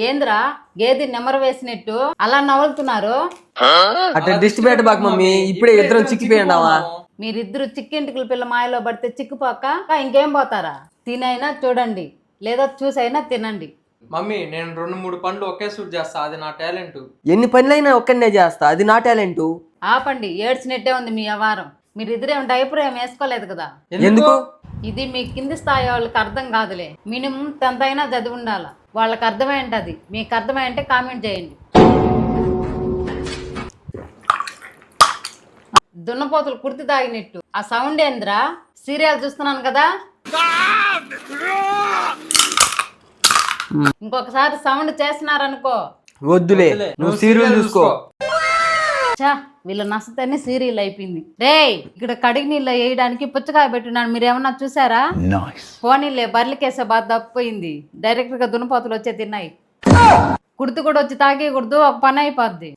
ఏంద్రా గేది నెమరు వేసినట్టు అలా నవ్వులుతున్నారు? అట్లా దిష్టి పెట్టబాక మమ్మీ, ఇప్పుడే ఇద్దరం చిక్కిపోయినావా? మీరిద్దరు చిక్కింటికల పిల్ల మాయలో పడితే చిక్కుపోక ఇంకేం పోతారా? తినైనా చూడండి, లేదా చూసైనా తినండి. మమ్మీ నేను 2-3 పనులు ఒకే సూట్ చేస్తా, అది నా టాలెంట్. ఎన్ని పనులైనా ఒక్కనే చేస్తా, అది నా టాలెంట్. ఆపండి, ఏడ్చినట్టే ఉంది మీ వ్యవహారం. మీరిద్దరేం డైపర్ ఏం వేసుకోలేదు కదా? ఎందుకు? ఇది మీ కింది స్థాయి వాళ్ళకి అర్థం కాదులే. మినిమం 10th అయినా చదివి ఉండాల. వాళ్ళకి అర్థమైంటది, మీకు అర్థమైంటే కామెంట్ చేయండి. దున్నపోతులు కుర్తి తాగినట్టు ఆ సౌండ్ ఏంద్రా? సీరియల్ చూస్తున్నాను కదా. ఇంకొకసారి సౌండ్ చేస్తున్నారనుకో. వద్దులే, నువ్వు సీరియల్ చూసుకో. చా, వీళ్ళ నష్టతోనే సీరియల్ అయిపోయింది. రే, ఇక్కడ కడిగి నీళ్ళు వేయడానికి పుచ్చకాయ పెట్టున్నాను, మీరేమన్నా చూసారా? పోనీలే, బర్రెలకేసే బాధ తప్పిపోయింది. డైరెక్ట్ గా దున్నపోతులు వచ్చే తిన్నాయి. కుర్తి కూడా వచ్చి తాగేయకూడదు, ఒక పని అయిపోద్ది.